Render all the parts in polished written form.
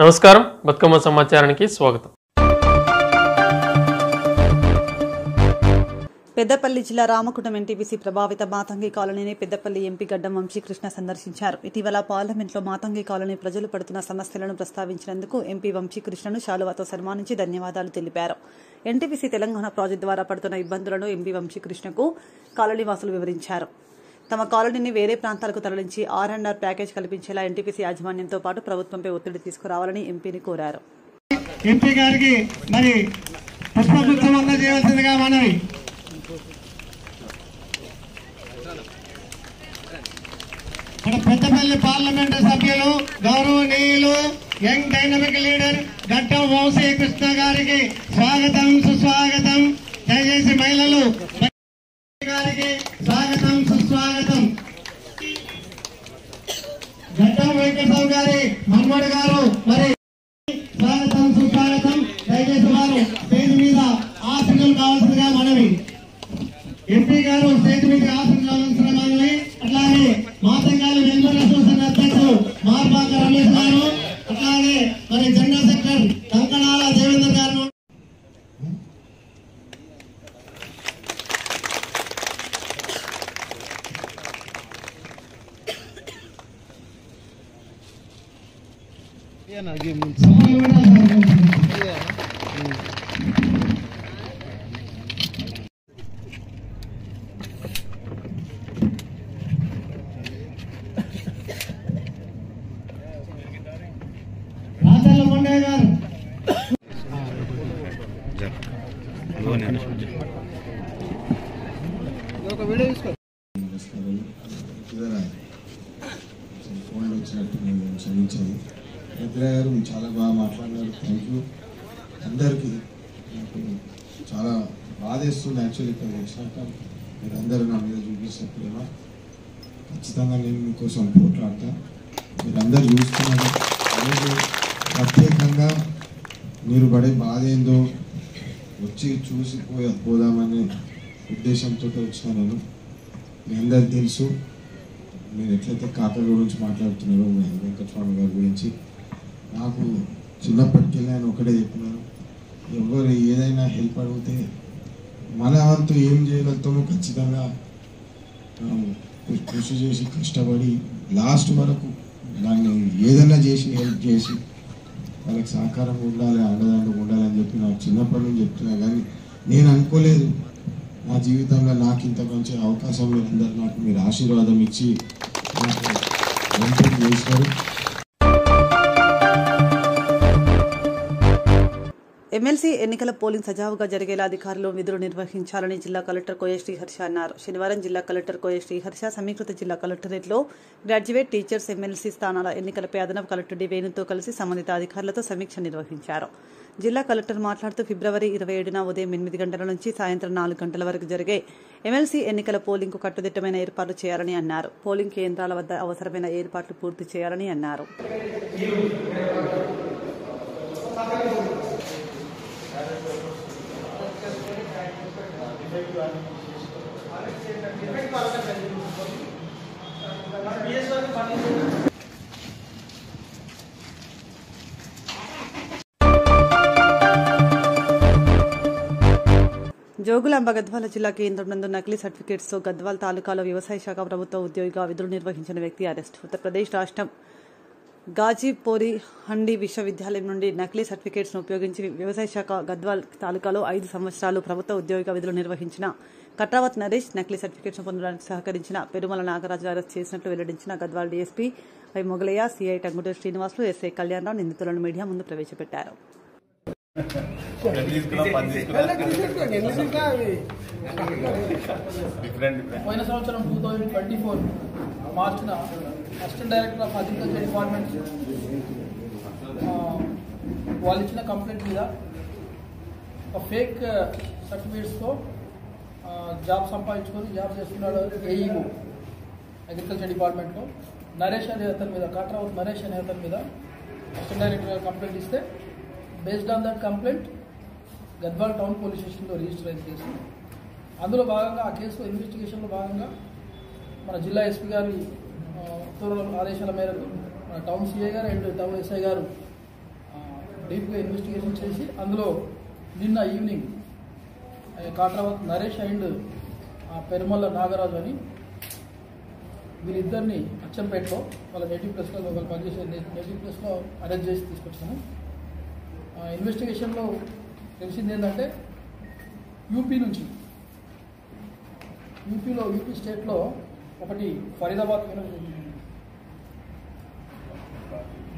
నమస్కారం, బతుకమ్మ సమాచారానికి స్వాగతం. పెద్దపల్లి జిల్లా రామకుండం ఎన్టీపీసీ ప్రభావిత మాతంగి కాలనీని పెద్దపల్లి ఎంపీ గడ్డం వంశీకృష్ణ సందర్శించారు. ఇటీవల పార్లమెంట్లో మాతంగి కాలనీ ప్రజలు పడుతున్న సమస్యలను ప్రస్తావించినందుకు ఎంపీ వంశీకృష్ణను శాలువాతో సన్మానించి ధన్యవాదాలు తెలిపారు. ఎన్టీపీసీ తెలంగాణ ప్రాజెక్టు ద్వారా పడుతున్న ఇబ్బందులను ఎంపీ వంశీకృష్ణకు కాలనీవాసులు వివరించారు. తమ కాలనీని వేరే ప్రాంతాలకు తరలించి R&R ప్యాకేజ్ కల్పించేలా ఎన్టీపీసీ యాజమాన్యంతో పాటు ప్రభుత్వంపై ఒత్తిడి తీసుకురావాలని ఎంపీని కోరారు. ఎంపీ గారికి మరి పుష్పగుచ్చం అందజేయవలసిందిగా మనవి. పెద్దపల్లి పార్లమెంటు సభ్యులు గౌరవనీయులు యంగ్ డైనమిక్ లీడర్ గడ్డం వంశీకృష్ణ గారికి స్వాగతం, సుస్వాగతం. దయచేసి మహిళలు గారికి స్వాగతం, సుస్వాగతం. గడ్డం వెంకటరావు గారి మన్మడు గారు మరి స్వాగతం, సుస్వాగతం. దయచేసి వారు స్టేజ్ మీద ఆసనం కావాల్సిందిగా మనవి. ఎంపీ గారు స్టేజ్ మీద ఆసనం కావాల్సిన మనవి. అట్లాగే మాతంగాలి మెంబర్ అసోసియేషన్ అధ్యక్షులు మార్బాక రమేష్ గారు, అట్లాగే మరి జనరల్ సెక్రటరీ కంకణాల దేవేంద్ర గారు. రాజల్ల మొండయ్య గారు ఫోన్లో వచ్చినట్టు నేను క్షమించాను. పెద్దయ్య గారు చాలా బాగా మాట్లాడినారు. థ్యాంక్ యూ అందరికీ. నాకు చాలా బాధేస్తుంది యాక్చువల్లీ ఇక్కడ వచ్చినాక మీరందరూ నా మీద చూపిస్తారు ప్రేమ. ఖచ్చితంగా నేను మీకోసం పోట్లాడతా. మీరందరూ చూస్తున్నారు. అలాగే ప్రత్యేకంగా మీరు పడే బాధ ఏందో వచ్చి చూసి పోదామనే ఉద్దేశంతో వచ్చిన నేను. మీ అందరికి తెలుసు మీరు ఎట్లయితే కాకల గురించి మాట్లాడుతున్నారో వెంకటస్వామి గారి గురించి. నాకు చిన్నప్పటికెళ్ళి ఆయన ఒకటే చెప్పినాను, ఎవరు ఏదైనా హెల్ప్ అడిగితే మన వంతు ఏం చేయగలుగుతామో ఖచ్చితంగా కృషి చేసి కష్టపడి లాస్ట్ వరకు దాన్ని ఏదైనా చేసి హెల్ప్ చేసి వాళ్ళకి సహకారంగా ఉండాలి, అండదండగా ఉండాలని చెప్పి నాకు చిన్నప్పటి నుంచి చెప్తున్నా. కానీ నేను అనుకోలేదు నా జీవితంలో నాకు ఇంత మంచి అవకాశం మీరందరూ నాకు మీరు ఆశీర్వాదం ఇచ్చి నాకు ఎంపిక చేశారు. ఎమ్మెల్సీ ఎన్నికల పోలింగ్ సజావుగా జరిగేలా అధికారులు విధులు నిర్వహించాలని జిల్లా కలెక్టర్ కోయ శ్రీహర్ష అన్నారు. శనివారం జిల్లా కలెక్టర్ కోయ శ్రీహర్ష సమీకృత జిల్లా కలెక్టరేట్లో గ్రాడ్యుయేట్ టీచర్స్ ఎమ్మెల్సీ స్థానాల ఎన్నికలపై అదనపు కలెక్టర్ డి వేణుతో కలిసి సంబంధిత అధికారులతో సమీక్ష నిర్వహించారు. జిల్లా కలెక్టర్ మాట్లాడుతూ ఫిబ్రవరి 27న ఉదయం 8 గంటల నుంచి సాయంత్రం 4 గంటల వరకు జరిగే ఎమ్మెల్సీ ఎన్నికల పోలింగ్కు కట్టుదిట్టమైన ఏర్పాట్లు చేయాలని అన్నారు. పోలింగ్ కేంద్రాల వద్ద అవసరమైన ఏర్పాట్లు పూర్తి చేయాలని అన్నారు. జోగులాంబ గద్వాల జిల్లా కేంద్రం నందు నకిలీ సర్టిఫికేట్స్తో గద్వాల్ తాలూకాలో వ్యవసాయ శాఖ ప్రభుత్వ ఉద్యోగిగా విధులు నిర్వహించిన వ్యక్తి అరెస్ట్. ఉత్తరప్రదేశ్ రాష్ట్రం గాజీపోరి హండి విశ్వవిద్యాలయం నుండి నకిలీ సర్టిఫికేట్స్ను ఉపయోగించి వ్యవసాయ శాఖ గద్వాల్ తాలూకాలో 5 సంవత్సరాలు ప్రభుత్వ ఉద్యోగిగా విధులు నిర్వహించిన కట్రావత్ నరేష్ నకిలీ సర్టిఫికేట్స్ను పొందడానికి సహకరించిన పెరుమల నాగరాజు అరెస్ట్ చేసినట్లు వెల్లడించిన Gadwal DSP why Mogalaiah, CI Tanguturi Srinivasulu, SI Kalyan Rao నిందితులను మీడియా ముందు ప్రవేశపెట్టారు. పోయిన సంవత్సరం 2024 మార్చిన assistant director of agriculture department వాళ్ళు ఇచ్చిన కంప్లైంట్ మీద ఒక ఫేక్ సర్టిఫికేట్స్తో జాబ్ సంపాదించుకొని జాబ్ చేస్తున్నాడు ఏఈఓ అగ్రికల్చర్ డిపార్ట్మెంట్లో నరేష్ అనే అతని మీద, కట్రావత్ నరేష్ అనే అతని మీద అసిస్టెంట్ డైరెక్టర్ కంప్లైంట్ ఇస్తే based on that complaint Gadwal town police స్టేషన్లో రిజిస్టర్ అయిన కేసు. అందులో భాగంగా ఆ కేసులో ఇన్వెస్టిగేషన్లో భాగంగా మన జిల్లా ఎస్పీ గారి ఉత్తర్వుల ఆదేశాల మేరకు మన టౌన్ సిఐ గారు అండ్ టౌన్ ఎస్ఐ గారు డీప్గా ఇన్వెస్టిగేషన్ చేసి అందులో నిన్న ఈవినింగ్ కాట్రావత్ నరేష్ అండ్ పెరుమల్ల నాగరాజు అని వీళ్ళిద్దరిని అచ్చంపేటలో వాళ్ళ నేటివ్ ప్లేస్లో వాళ్ళు పనిచేసే నేటివ్ ప్లేస్లో అరెస్ట్ చేసి తీసుకొచ్చాము. ఇన్వెస్టిగేషన్లో తెలిసింది ఏంటంటే యూపీ స్టేట్లో ఒకటి ఫరీదాబాద్ యూనివర్సిటీ,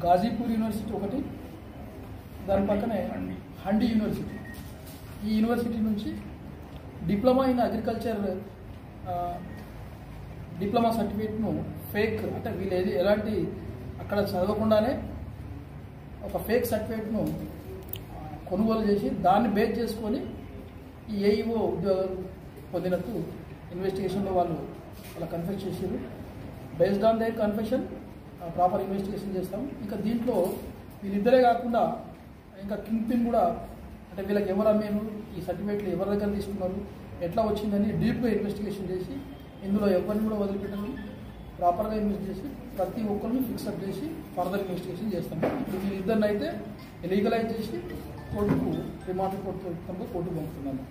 గాజీపూర్ యూనివర్సిటీ ఒకటి, దాని పక్కనే హండీ యూనివర్సిటీ. ఈ యూనివర్సిటీ నుంచి డిప్లొమా ఇన్ అగ్రికల్చర్ డిప్లొమా సర్టిఫికేట్ను ఫేక్, అంటే వీళ్ళు ఎలాంటి అక్కడ చదవకుండానే ఒక ఫేక్ సర్టిఫికేట్ను కొనుగోలు చేసి దాన్ని బేస్ చేసుకొని ఈ ఏఈఓ ఉద్యోగాలు పొందినట్టు ఇన్వెస్టిగేషన్లో వాళ్ళ కన్ఫెస్ చేశారు. Based on their confession proper investigation చేస్తాం. ఇంకా దీంట్లో వీళ్ళిద్దరే కాకుండా ఇంకా కింగ్ పిన్ కూడా, అంటే వీళ్ళకి ఎవరు అమ్మారు, ఈ సర్టిఫికేట్లు ఎవరి దగ్గర తీసుకున్నారు, ఎట్లా వచ్చిందని డీప్గా ఇన్వెస్టిగేషన్ చేసి ఇందులో ఎవరిని కూడా వదిలిపెట్టడం, ప్రాపర్గా ఇన్వెస్ట్ చేసి ప్రతి ఒక్కరిని ఫిక్సప్ చేసి ఫర్దర్ ఇన్వెస్టిగేషన్ చేస్తాము. ఇప్పుడు వీళ్ళిద్దరిని అయితే లీగలైజ్ చేసి కోర్టుకు రిమాండ్ కోర్టుకు పంపుతున్నాము.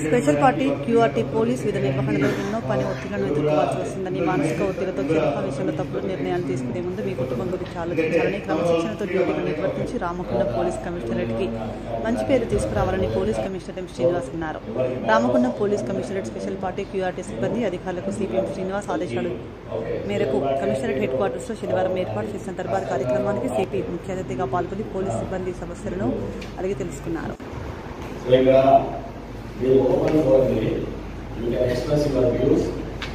స్పెషల్ పార్టీ క్యూఆర్టీ పోలీస్ విధి నిర్వహణలో ఎన్నో పని ఒత్తిళ్లను ఎదుర్కోవాల్సి వస్తుందని, మానసిక ఒత్తిడితో చిన్న విషయంలో తప్పుడు నిర్ణయాలు తీసుకునే ముందు మీ కుటుంబం గురించి ఆలోచించాలని, క్రమశిక్షణతో డ్యూటీలు నిర్వర్తించి రామగుండం పోలీస్ కమిషనరేట్కి మంచి పేరు తీసుకురావాలని పోలీస్ కమిషనర్ ఎం శ్రీనివాస్ అన్నారు. Ramagundam police commissionerate special party QRT సిబ్బంది అధికారులకు సిపిఎం శ్రీనివాస్ ఆదేశాలు మేరకు కమిషనరేట్ హెడ్ క్వార్టర్స్లో శనివారం ఏర్పాటు చేసిన దర్బార్ కార్యక్రమానికి సిపి ముఖ్య అతిథిగా పాల్గొని పోలీస్ సిబ్బంది సమస్యలను అడిగి తెలుసుకున్నారు. We open for the, you can express your views,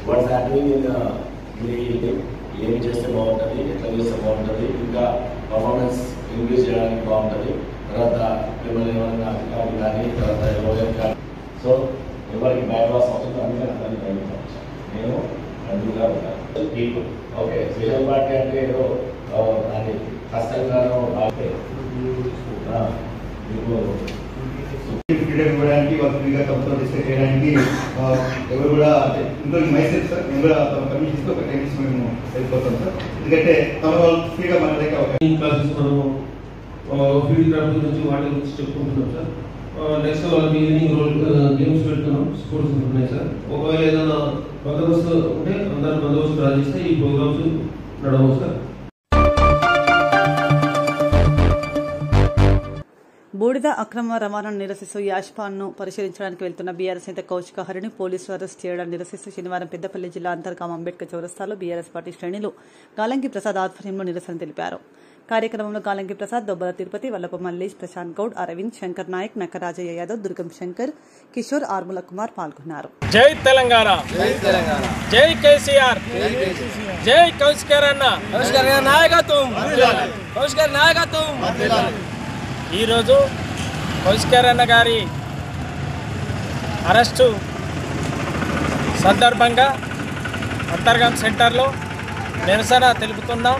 what's happening in the ఏమి చేస్తే బాగుంటుంది, ఎట్లా చేస్తే బాగుంటుంది, ఇంకా పర్ఫార్మెన్స్ ఇంక్రీజ్ చేయడానికి బాగుంటుంది, తర్వాత మిమ్మల్ని ఏమైనా అధికారులు కానీ తర్వాత ఎవరైనా కానీ, సో ఎవరికి బ్యాడ్ లాస్ అవుతుంది అందుకని అందరినీ బయటకు నేను అందుగా ఉంటాను. పీపుల్ ఓకే, స్పెషల్ పార్టీ అంటే ఏదో అది కష్టంగానో ఆగితే మీకు ఇవ్వడానికి వాళ్ళు ఫ్రీగా ప్రభుత్వం డిస్కస్ చేయడానికి ఎవరు కూడా ఇంట్లో మైసెల్ సార్ మేము కూడా పర్మిషన్ ఇస్తే ఒక 10 minutes మేము వెళ్ళిపోతాం సార్. ఎందుకంటే తమ వాళ్ళు ఫ్రీగా మాట్లాడే క్లాసెస్ మనము ఫీల్డ్ క్రాఫ్ట్ గురించి వాటి గురించి చెప్పుకుంటున్నాం సార్. నెక్స్ట్ వాళ్ళకి ఈవినింగ్ గేమ్స్ పెడుతున్నాం, స్పోర్ట్స్ ఉంటున్నాయి సార్. ఒకవేళ ఏదైనా బందోబస్తు ఉంటే అందరూ బందోబస్తు రాజిస్తే ఈ ప్రోగ్రామ్స్ నడవు సార్. బూడిద అక్రమ రవాణాను నిరసిస్తూ యాష్పాన్ను పరిశీలించడానికి వెళ్తున్న బీఆర్ఎస్ నేత కౌశిక హరిని పోలీసులు అరెస్ట్ చేయడాన్ని నిరసిస్తూ శనివారం పెద్దపల్లి జిల్లా అంతర్గామ అంబేద్కర్ చౌరస్తాలో బీఆర్ఎస్ పార్టీ శ్రేణులు గాలంగి ప్రసాద్ ఆధ్వర్యంలో నిరసన తెలిపారు. కార్యక్రమంలో గాలంగి ప్రసాద్, దొబ్బల తిరుపతి, వల్లప మల్లేష్, ప్రశాంత్ గౌడ్, అరవింద్, శంకర్ నాయక్, నక్కరాజయ్య యాదవ్, దుర్గం శంకర్, కిషోర్, ఆర్ముల కుమార్ పాల్గొన్నారు. జై తెలంగాణ, జై కేసీఆర్, జై కౌశికర్ అన్న నాయకత్వం. ఈరోజు కౌశికర్ అన్న గారి అరెస్టు సందర్భంగా అంతర్గం సెంటర్లో నిరసన తెలుపుతున్నాం.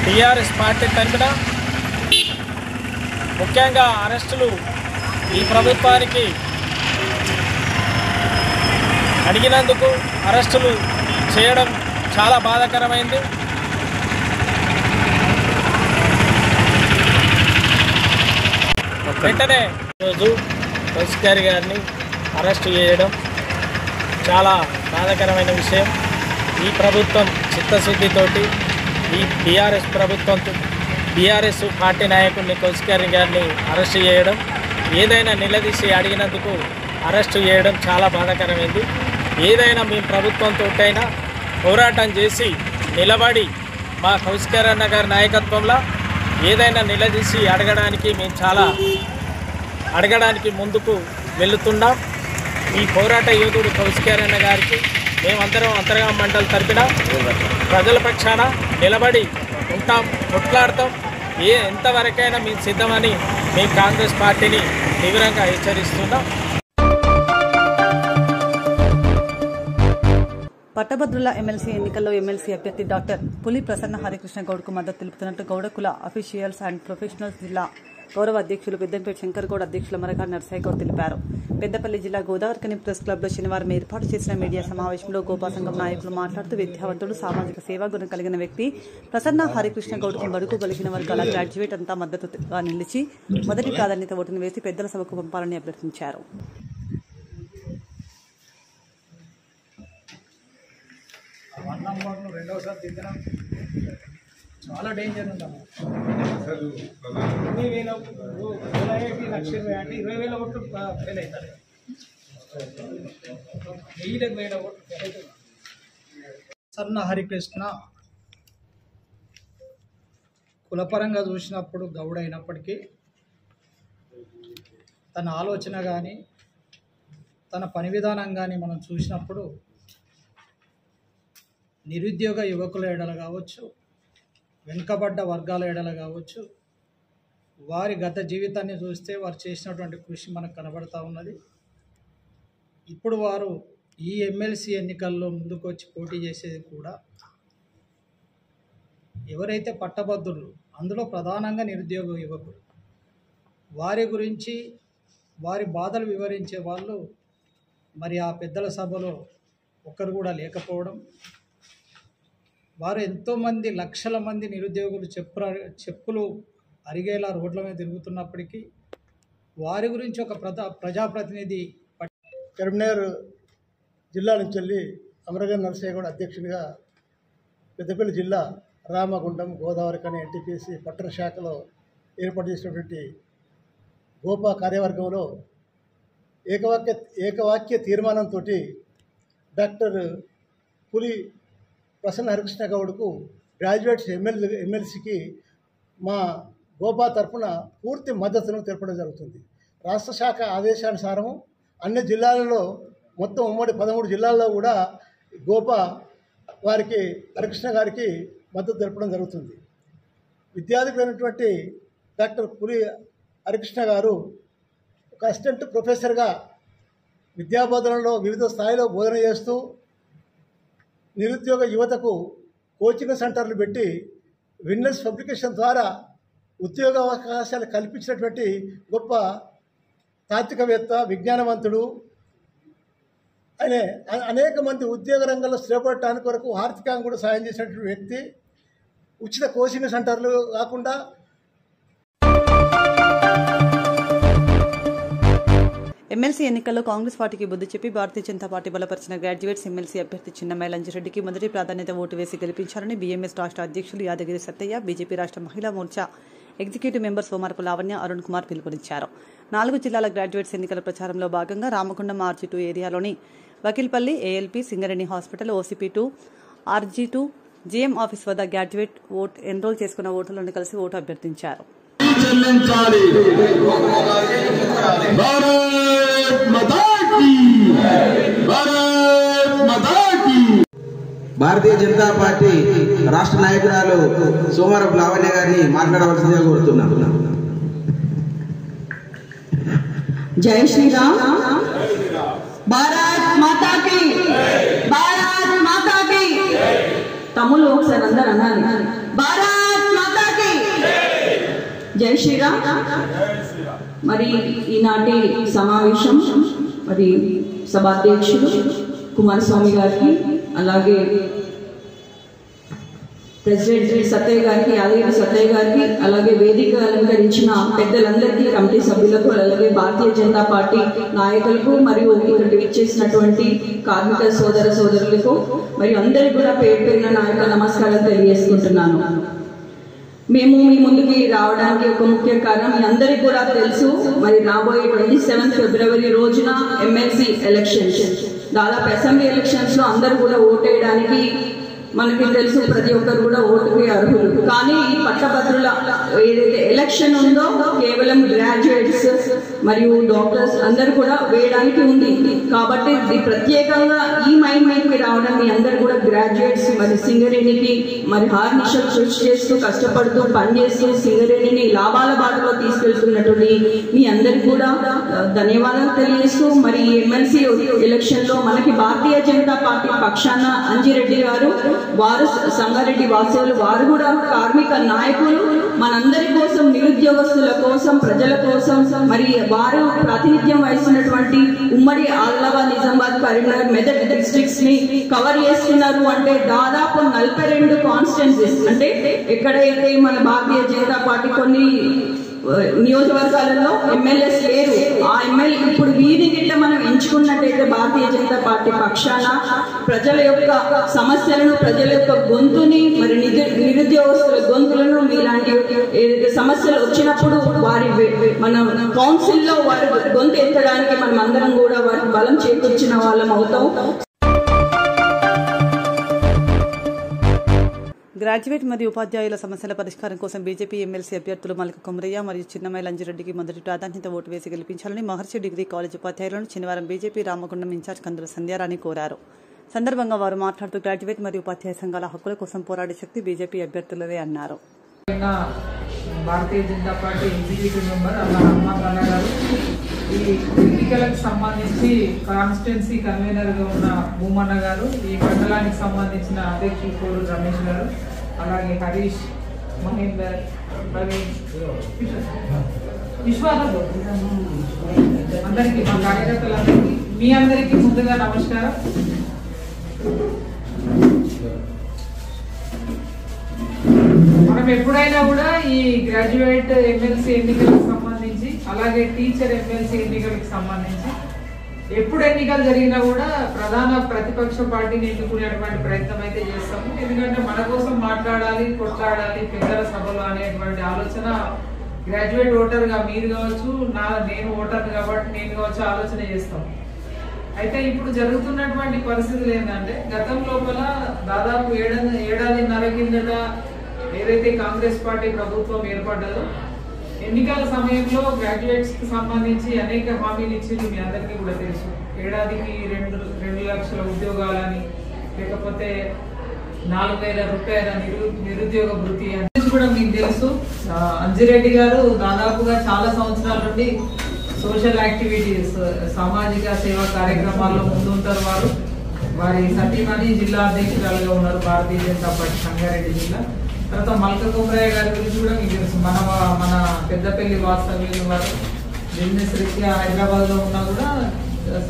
టీఆర్ఎస్ పార్టీ తరఫున ముఖ్యంగా అరెస్టులు ఈ ప్రభుత్వానికి అడిగినందుకు అరెస్టులు చేయడం చాలా బాధాకరమైంది. వెంటనే ఈరోజు కౌశికర్ గారిని అరెస్టు చేయడం చాలా బాధాకరమైన విషయం. ఈ ప్రభుత్వం చిత్తశుద్ధితోటి ఈ బీఆర్ఎస్ పార్టీ నాయకుడిని కౌశికర్ గారిని అరెస్టు చేయడం, ఏదైనా నిలదీసి అడిగినందుకు అరెస్టు చేయడం చాలా బాధాకరమైంది. ఏదైనా మేము ప్రభుత్వంతో అయినా పోరాటం చేసి నిలబడి మా కౌశికర్ అన్న గారి నాయకత్వంలో ఏదైనా నిలదీసి అడగడానికి ముందుకు వెళుతున్నాం. ఈ పోరాట యోధుడు కౌశికర్ అన్న గారికి మేమందరం అంతర్గామ మండలి తరపున ప్రజల పక్షాన నిలబడి ఉంటాం, కొట్లాడతాం. ఎంతవరకైనా మేము సిద్ధమని మేము కాంగ్రెస్ పార్టీని తీవ్రంగా హెచ్చరిస్తున్నాం. పట్టభద్రుల ఎమ్మెల్సీ ఎన్నికల్లో ఎమ్మెల్సీ అభ్యర్థి డాక్టర్ పులి ప్రసన్న హరికృష్ణ గౌడ్కు మద్దతు తెలుపుతున్నట్టు గౌడకుల అఫీషియల్స్ అండ్ ప్రొఫెషనల్స్ జిల్లా గౌరవ అధ్యక్షులు పెద్దంపేట శంకర్ గౌడ్, అధ్యక్షులు మరగా నర్సయ్య గౌడ్ తెలిపారు. పెద్దపల్లి జిల్లా గోదావరికని ప్రెస్ క్లబ్లో శనివారం ఏర్పాటు చేసిన మీడియా సమావేశంలో గోపా సంఘం నాయకులు మాట్లాడుతూ విద్యావంతుడు, సామాజిక సేవా గుణం కలిగిన వ్యక్తి ప్రసన్న హరికృష్ణ గౌడ్కు బడుగు బలిగిన వర్గాల గ్రాడ్యుయేట్ అంతా మద్దతుగా నిలిచి మొదటి ప్రాధాన్యత ఓటును వేసి పెద్దల సభకు పంపాలని అభ్యర్థించారు. రెండవసారి దిద్దడం చాలా డేంజర్ ఉందమ్మా. 20,000 లక్ష అంటే 20,000 ఓట్లు ఫెయిల్ అవుతారు. 1,000 ఓట్లు ఫెయిల్ అవుతారు. సన్న హరికృష్ణ కులపరంగా చూసినప్పుడు గౌడ్ అయినప్పటికీ తన ఆలోచన కానీ తన పని విధానం కానీ మనం చూసినప్పుడు నిరుద్యోగ యువకుల ఎడల కావచ్చు, వెనుకబడ్డ వర్గాల ఎడల కావచ్చు, వారి గత జీవితాన్ని చూస్తే వారు చేసినటువంటి కృషి మనకు కనబడతా ఉన్నది. ఇప్పుడు వారు ఈ ఎమ్మెల్సీ ఎన్నికల్లో ముందుకు వచ్చి పోటీ చేసేది కూడా ఎవరైతే పట్టభద్రులు, అందులో ప్రధానంగా నిరుద్యోగ యువకులు, వారి గురించి వారి బాధలు వివరించే వాళ్ళు మరి ఆ పెద్దల సభలో ఒక్కరు కూడా లేకపోవడం, వారు ఎంతోమంది లక్షల మంది నిరుద్యోగులు చెప్పులు అరిగేలా రోడ్ల మీద తిరుగుతున్నప్పటికీ వారి గురించి ఒక ప్రజాప్రతినిధి కరీంనగర్ జిల్లా నుంచి వెళ్ళి అమరగా నరసయ్య గౌడ్ అధ్యక్షుడిగా పెద్దపల్లి జిల్లా రామగుండం గోదావరికని ఎన్టీపీసీ పట్టణ శాఖలో ఏర్పాటు చేసినటువంటి గోపా కార్యవర్గంలో ఏకవాక్య తీర్మానంతో డాక్టర్ పులి ప్రసన్న హరికృష్ణ గౌడ్కు గ్రాడ్యుయేట్స్ ఎమ్మెల్సీకి మా గోపా తరఫున పూర్తి మద్దతును తెలపడం జరుగుతుంది. రాష్ట్ర శాఖ ఆదేశానుసారము అన్ని జిల్లాలలో మొత్తం ఉమ్మడి 13 జిల్లాల్లో కూడా గోపా వారికి హరికృష్ణ గారికి మద్దతు తెలపడం జరుగుతుంది. విద్యార్థులైనటువంటి డాక్టర్ పులి హరికృష్ణ గారు ఒక అసిస్టెంట్ ప్రొఫెసర్గా విద్యాబోధనలో వివిధ స్థాయిలో బోధన చేస్తూ నిరుద్యోగ యువతకు కోచింగ్ సెంటర్లు పెట్టి విన్నర్స్ పబ్లికేషన్ ద్వారా ఉద్యోగ అవకాశాలు కల్పించినటువంటి గొప్ప తాత్వికవేత్త, విజ్ఞానవంతుడు. ఆయన అనేక మంది ఉద్యోగ రంగంలో స్థిరపడటానికి కొరకు ఆర్థికంగా కూడా సాయం చేసినటువంటి వ్యక్తి. ఉచిత కోచింగ్ సెంటర్లు కాకుండా ఎమ్మెల్సీ ఎన్నికల్లో కాంగ్రెస్ పార్టీకి బుద్ధి చెప్పి భారతీయ జనతా పార్టీ బలపరిచిన గ్రాడ్యుయేట్స్ ఎమ్మెల్సీ అభ్యర్థి చిన్నమైలంజిరెడ్డికి మొదటి ప్రాధాన్యత ఓటు వేసి గెలిపించాలని బీఎంఎస్ రాష్ట్ర అధ్యక్షులు యాదగిరి సత్తయ్య, బీజేపీ రాష్ట్ర మహిళా మోర్చా ఎగ్జిక్యూటివ్ మెంబర్ సోమారపు లావణ్య, అరుణ్ కుమార్ పిలుపునిచ్చారు. 4 జిల్లాల గ్రాడ్యుయేట్స్ ఎన్నికల ప్రచారంలో భాగంగా రామగుండం RG2 ఏరియాలోని Vakilpalli, ALP, Singareni hospital, OCP2, RG2, GM office వద్ద గ్రాడ్యుయేట్ ఓట్ ఎన్రోల్ చేసుకున్న ఓటర్లను కలిసి ఓటు అభ్యర్థించారు. భారతీయ జనతా పార్టీ రాష్ట్ర నాయకురాలు సోమారపు లావణ్య గారిని మాట్లాడవలసిందిగా కోరుతున్నాను. జై శ్రీరామ్. భారత్ మాతా కి, భారత్ మాతా కి. తమ్ముళ్ళు ఒకసారి అందరు అనాలి, భారత్ మాతా కి. జై శ్రీరామ్. మరి ఈనాటి సమావేశం మరి సభాధ్యక్షులు కుమారస్వామి గారికి, అలాగే ప్రెసిడెంట్ సత్తయ్య గారికి, యాదగిరి సత్తయ్య గారికి, అలాగే వేదిక అలంకరించిన పెద్దలందరికీ, కమిటీ సభ్యులకు, అలాగే భారతీయ జనతా పార్టీ నాయకులకు మరియు ఇక్కడికి విచ్చేసినటువంటి కార్మిక సోదర సోదరులకు మరియు అందరికీ కూడా పేరు పేరున నా యొక్క నమస్కారాలు తెలియజేసుకుంటున్నాను. మేము మీ ముందుకి రావడానికి ఒక ముఖ్య కారణం మీ అందరికీ కూడా తెలుసు. మరి రాబోయే 27 ఫిబ్రవరి రోజున ఎమ్మెల్సీ ఎలక్షన్స్, దాదాపు అసెంబ్లీ ఎలక్షన్స్ లో అందరూ కూడా ఓటేయడానికి మనకి తెలుసు, ప్రతి ఒక్కరు కూడా ఓటుకి అర్హులు. కానీ ఈ పట్టభద్రుల ఏదైతే ఎలక్షన్ ఉందో కేవలం గ్రాడ్యుయేట్స్ మరియు డాక్టర్స్ అందరూ కూడా వేయడానికి ఉంది. కాబట్టి ప్రత్యేకంగా ఈ మైండ్ కి రావడం మీ అందరు కూడా గ్రాడ్యుయేట్స్ మరి సింగరేణికి మరి హార్నిషల్ కృషి చేస్తూ కష్టపడుతూ పనిచేస్తూ సింగరేణిని లాభాల బాటలో తీసుకెళ్తున్నటువంటి మీ అందరికి కూడా ధన్యవాదాలు తెలియజేస్తూ మరి ఎమ్మెల్సీ ఎలక్షన్ లో మనకి భారతీయ జనతా పార్టీ పక్షాన అంజిరెడ్డి గారు, వారు సంగారెడ్డి వాసులు, వారు కూడా కార్మిక నాయకులు మనందరి కోసం, నిరుద్యోగస్తుల కోసం, ప్రజల కోసం, మరి వారు ప్రాతినిధ్యం వహిస్తున్నటువంటి ఉమ్మడి ఆదిలాబాద్, నిజామాబాద్, కరీంనగర్, మెదక్ డిస్ట్రిక్ట్స్ ని కవర్ చేస్తున్నారు. అంటే దాదాపు 42 కాన్స్టిట్యున్సీస్, అంటే ఎక్కడైతే మన భారతీయ జనతా పార్టీ కొన్ని నియోజకవర్గాలలో ఎమ్మెల్యేస్ లేరు, ఆ ఎమ్మెల్యే ఇప్పుడు వీరి గిట్ట మనం ఎంచుకున్నట్టయితే భారతీయ జనతా పార్టీ పక్షాన ప్రజల యొక్క సమస్యలను, ప్రజల యొక్క గొంతుని, మరి నిరుద్యోగస్తుల గొంతులను, మీలాంటి ఏదైతే సమస్యలు వచ్చినప్పుడు వారి మన కౌన్సిల్లో వారి గొంతు ఎత్తడానికి మనం అందరం కూడా వారికి బలం చేకూర్చిన వాళ్ళం అవుతాం. గ్రాడ్యుయేట్ మరియు ఉపాధ్యాయుల సమస్యల పరిష్కారం కోసం బీజేపీ ఎమ్మెల్సీ అభ్యర్థులు మల్క కొమరయ్య మరియు చిన్నమై లంజిరెడ్డికి మొదటి ప్రాధాన్యత ఓటు వేసి గెలిపించాలని మహర్షి డిగ్రీ కాలేజ్ ఉపాధ్యాయులను శనివారం బీజేపీ రామగుండం ఇన్ఛార్జ్ కందుల సంధ్యారాణి కోరారు. సందర్భంగా వారు మాట్లాడుతూ గ్రాడ్యుయేట్ మరియు ఉపాధ్యాయ సంఘాల హక్కుల కోసం పోరాడే శక్తి బీజేపీ అభ్యర్థులదే అన్నారు. Bharatiya Janata party executive member అల్లా రహమాన్ రాణా గారు, ఈ ఎన్నికలకు సంబంధించి కాన్స్టిట్యున్సీ కన్వీనర్గా ఉన్న భూమన్న గారు, ఈ మండలానికి సంబంధించిన అధ్యక్షులు కోరు రమేష్ గారు, అలాగే హరీష్, మహేందర్, ప్రవీణ్, విశ్వాసం అందరికీ, మా కార్యకర్తలందరికీ, మీ అందరికీ ముందుగా నమస్కారం. మనం ఎప్పుడైనా కూడా ఈ గ్రాడ్యుయేట్ ఎమ్మెల్సీ ఎన్నికలకు సంబంధించి, అలాగే టీచర్ ఎమ్మెల్సీ ఎన్నికలకు సంబంధించి ఎప్పుడు ఎన్నికలు జరిగినా కూడా ప్రధాన ప్రతిపక్ష పార్టీని ఎన్నుకునేటువంటి ప్రయత్నం అయితే చేస్తాము. ఎందుకంటే మన కోసం మాట్లాడాలి, కొట్లాడాలి పెద్దల సభలు అనేటువంటి ఆలోచన గ్రాడ్యుయేట్ ఓటర్గా మీరు కావచ్చు, నేను ఓటర్ కాబట్టి నేను కావచ్చు ఆలోచన చేస్తాం. అయితే ఇప్పుడు జరుగుతున్నటువంటి పరిస్థితులు ఏంటంటే, గతం లోపల దాదాపు ఏడాదిన్నర కిందట ఏదైతే కాంగ్రెస్ పార్టీ ప్రభుత్వం ఏర్పడ్డదో, ఎన్నికల సమయంలో గ్రాడ్యుయేట్స్ కి సంబంధించి అనేక హామీలు ఇచ్చింది మీ అందరికీ కూడా తెలుసు. ఏడాదికి 2 లక్షల ఉద్యోగాలని, లేకపోతే 4,000 రూపాయల నిరుద్యోగ భృతి అని కూడా మీకు తెలుసు. అంజిరెడ్డి గారు దాదాపుగా చాలా సంవత్సరాల నుండి సోషల్ యాక్టివిటీస్, సామాజిక సేవా కార్యక్రమాల్లో ముందుంటారు. వారి సతీమణి జిల్లా అధ్యక్షురాలుగా ఉన్నారు భారతీయ జనతా పార్టీ సంగారెడ్డి జిల్లా. తర్వాత మల్క కొమరయ్య గారి గురించి కూడా మీకు తెలుసు. మన పెద్దపల్లి వాస్తవ్యులు వారు బిజినెస్ రీత్యా హైదరాబాద్ లో ఉన్నా కూడా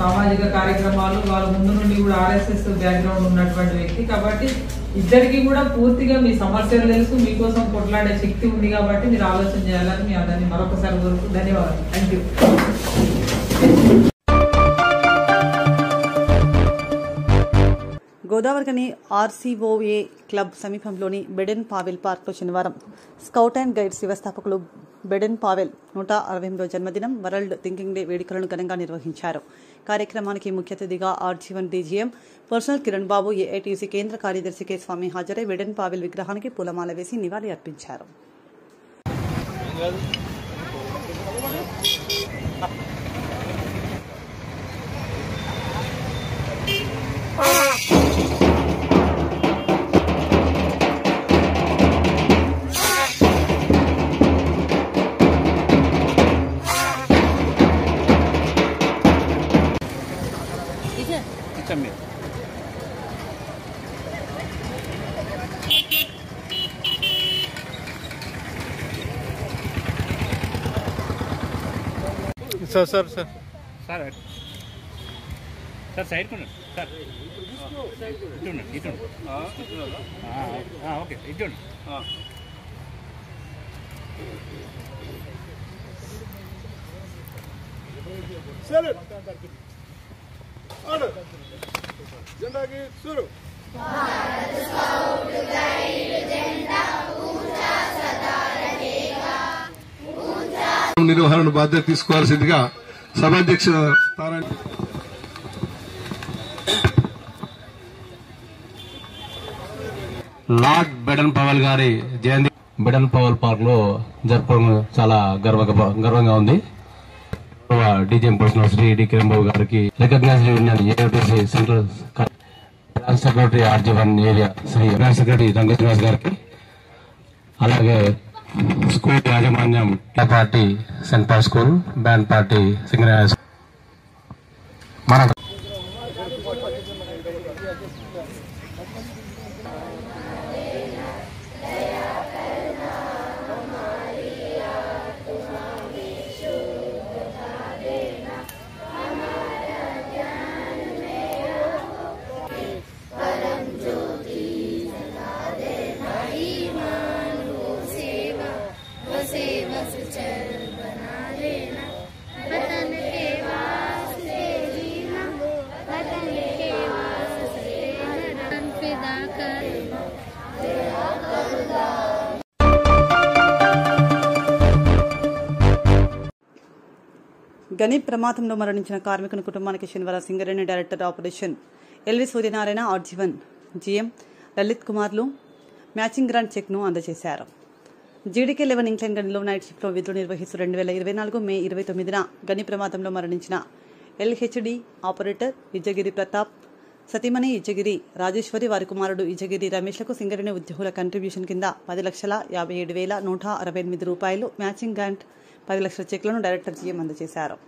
సామాజిక కార్యక్రమాలు వాళ్ళ ముందు నుండి కూడా RSS బ్యాక్గ్రౌండ్ ఉన్నటువంటి వ్యక్తి కాబట్టి ఇద్దరికి కూడా పూర్తిగా మీ సమస్యలు తెలుసు, మీకోసం కొట్లాడే శక్తి ఉంది కాబట్టి మీరు ఆలోచన చేయాలని మీ అందరినీ మరొకసారి కోరుకు ధన్యవాదాలు. Thank you. Godavarikhani RCOA club సమీపంలోని బెడెన్ పావెల్ పార్క్లో శనివారం స్కౌట్ అండ్ గైడ్స్ వ్యవస్థాపకులు బెడెన్ పావెల్ 168వ జన్మదినం వరల్డ్ థింకింగ్ డే వేడుకలను ఘనంగా నిర్వహించారు. కార్యక్రమానికి ముఖ్య అతిథిగా R-G-1 DGM పర్సనల్ కిరణ్ బాబు, AITC కేంద్ర కార్యదర్శి కె స్వామి హాజరై బెడెన్ పావెల్ విగ్రహానికి పూలమాల వేసి నివాళి అర్పించారు. Sir sir sir sir sir side కొనండి సార్, ఇటు ఓకే ఇటు జెండాకి సురు నిర్వహణ బాధ్యత తీసుకోవాల్సిందిగా సభాధ్యక్ష లార్డ్ బెడన్ పవల్ గారి జయంతి బెడన్ పవల్ పార్క్ లో జరపడం చాలా గర్వంగా ఉంది. DGM personnel Shri D Kiran Babu గారికి recognized union AITC central branch secretary R-G-1 area Shri branch secretary Ranga Srinivas గారికి, అలాగే స్కూల్ యాజమాన్యం party Saint Paul school, band party Singareni మన గని ప్రమాదంలో మరణించిన కార్మికుని కుటుంబానికి శనివారం Singareni director operation LV Suryanarayana RG one GM Lalit కుమార్లు మ్యాచింగ్ గ్రాంట్ చెక్ను అందజేశారు. జీడీకే 11 ఇంక్లైన్ గనిలో నైట్ షిఫ్ట్లో విధులు నిర్వహిస్తూ 2024 మే 29న గని ప్రమాదంలో మరణించిన ఎల్హెచ్డి ఆపరేటర్ ఇజ్జగిరి ప్రతాప్, సతీమణి ఇజ్జగిరి రాజేశ్వరి, వారి కుమారుడు ఇజ్జగిరి రమేష్లకు సింగరేణి ఉద్యోగుల కంట్రిబ్యూషన్ కింద 10,57,168 రూపాయలు మ్యాచింగ్ గ్రాంట్ 10 లక్షల చెక్లను డైరెక్టర్ జీఎం అందజేశారు.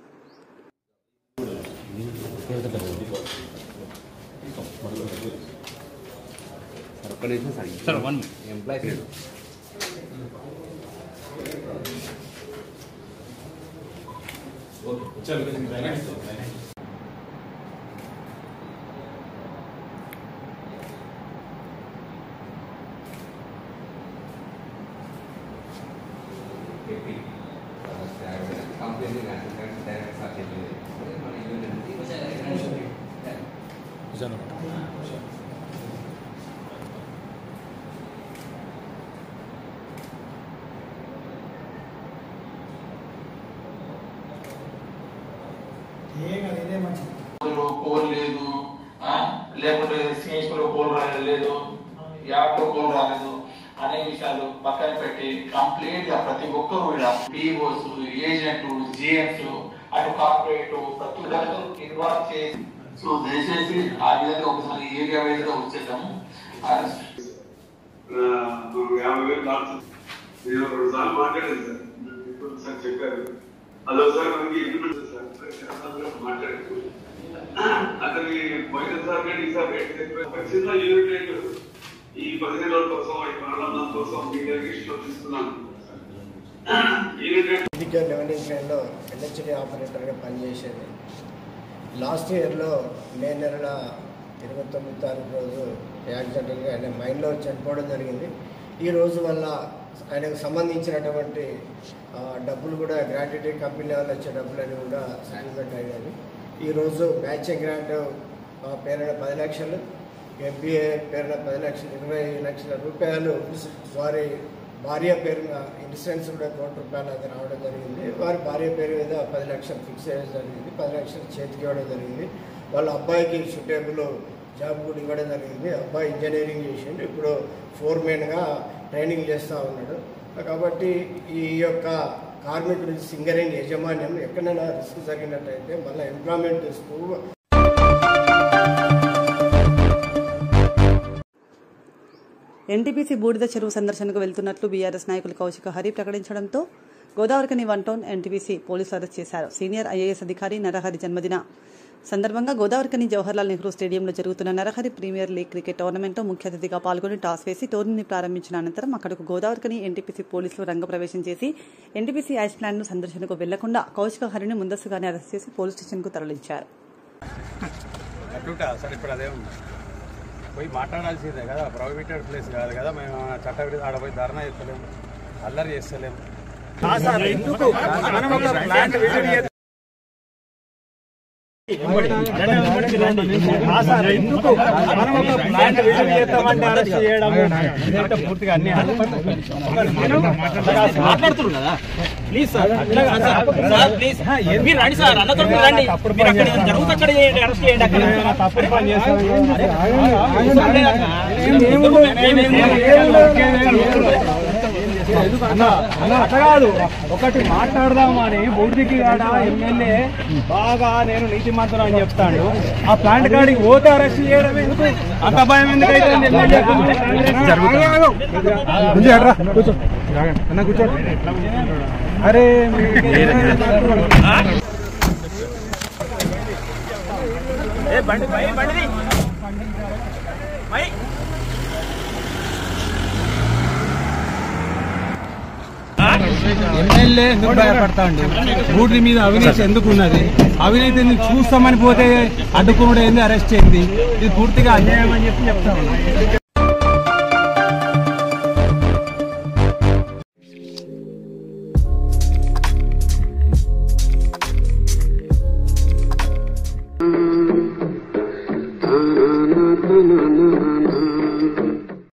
కోల్ లేదు, లేకుంటే సిఎస్లో కోల్ రాలేదు, యాప్లో కోల్ రాలేదు అనే విషయాలు పక్కన పెట్టి కంప్లీట్ గా ప్రతి ఒక్కరు కూడా పిఓస్, ఏజెంట్, జిఎంస్, అటు కార్పొరేట్ ప్రతి ఒక్కరు ఇన్వాల్వ్ చేసి సో దయచేసి ఆ విధంగా ఒకసారి ఏరియా వైజ్ గా వచ్చేసాము. 50,000 సార్లు మాట్లాడారు సార్ చెప్పారు. అదొకసారి మనకి ఇంప్లిమెంట్ మాట్లాడారు. అతని పోయినసారి కానీ ఈసారి రేట్ ఖచ్చితంగా యూనిట్ రేట్ ఈ 15 రోజుల కోసం ఈ ప్రారంభం కోసం మీ డెలిగేషన్ తీసుకున్నాను. యూనిట్ రేట్ 11 ఇంక్లైన్లో ఎల్హెచ్డి ఆపరేటర్గా పనిచేసేది. లాస్ట్ ఇయర్లో మే నెల 29 తారీఖు రోజు యాక్సిడెంటల్గా ఆయన మైండ్లో చనిపోవడం జరిగింది. ఈ రోజు వల్ల ఆయనకు సంబంధించినటువంటి డబ్బులు కూడా గ్రాట్యుటీ కంపెనీ వాళ్ళు వచ్చే డబ్బులన్నీ కూడా సెటిల్మెంట్ అయ్యాయి. ఈరోజు మ్యాచింగ్ గ్రాంట్ పేరున 10 లక్షలు, ఎంబీఏ పేరున 10 లక్షలు, 20 లక్షల రూపాయలు వారి భార్య పేరున ఇన్సూరెన్స్ కూడా ₹1,00,00,000 అది రావడం జరిగింది. వారి భార్య పేరు మీద 10 లక్షలు ఫిక్స్ చేయడం జరిగింది. 10 లక్షలు చేతికి ఇవ్వడం జరిగింది. వాళ్ళ అబ్బాయికి సూటేబుల్ జాబ్ కూడా ఇవ్వడం జరిగింది. అబ్బాయి ఇంజనీరింగ్ చేసిండు, ఇప్పుడు ఫోర్మెన్గా ట్రైనింగ్ చేస్తూ ఉన్నాడు. కాబట్టి ఈ యొక్క కార్మికుడి సింగరేణి యాజమాన్యం ఎక్కడైనా రిస్క్ జరిగినట్టయితే మళ్ళీ ఎంప్లాయ్మెంట్ ఇస్తూ ఎన్టీపీసీ బూడిద చెరువు సందర్శనకు వెళ్తున్నట్లు బీఆర్ఎస్ నాయకులు కౌశిక హరి ప్రకటించడంతో గోదావరికని 1 టౌన్ ఎన్టీపీసీ పోలీసులు అరెస్ట్ చేశారు. సీనియర్ ఐఏఎస్ అధికారి నరహరి జన్మదిన సందర్భంగా గోదావరికని జవహర్లాల్ నెహ్రూ స్టేడియంలో జరుగుతున్న నరహరి ప్రీమియర్ లీగ్ క్రికెట్ టోర్నమెంట్లో ముఖ్య అతిథిగా పాల్గొని టాస్ వేసి టోర్నీని ప్రారంభించిన అనంతరం అక్కడకు గోదావరికని ఎన్టీపీసీ పోలీసులు రంగప్రవేశం చేసి ఎన్టీపీసీ యాష్ ప్లాన్ను సందర్శనకు వెళ్లకుండా కౌశిక హరిని ముందస్తుగానే అరెస్ట్ చేసి పోలీస్ స్టేషన్కు తరలించారు. పోయి మాట్లాడాల్సిందే కదా, ప్రొహిబిటెడ్ ప్లేస్ కాదు కదా. మేము చట్ట ఆడ పోయి ధర్నా చేస్తలేము, అల్లరి చేస్తలేము. పూర్తిగా అన్ని మాట్లాడుతున్నారు కదా. ప్లీజ్ సార్, ప్లీజ్ మీరు రండి సార్, అన్నతో రండి. జరుగుతుంది అక్కడ అరెస్ట్ చేయండి. అక్కడ తప్పుడు పని చేస్తారు. అట్లా కాదు, ఒకటి మాట్లాడదామని బూడిదికి కాడ ఎమ్మెల్యే బాగా నేను నీతి మంత్రం అని చెప్తాడు. ఆ ప్లాంట్ కాడికి పోతే అరెస్ట్ చేయడం ఎందుకు, అంత భయం ఎందుకైతే కూర్చో అన్న కూర్చో. అరే బండి బండి ఎమ్మెల్యే ఎందుకు భయపడతాండు? బూడిద మీద అవినీతి ఎందుకు ఉన్నది? అవినీతిని చూస్తామని పోతే అడ్డుకున్నాడు ఏంది, అరెస్ట్ అయింది. ఇది పూర్తిగా అన్యాయం అని చెప్పి చెప్తా ఉన్నా.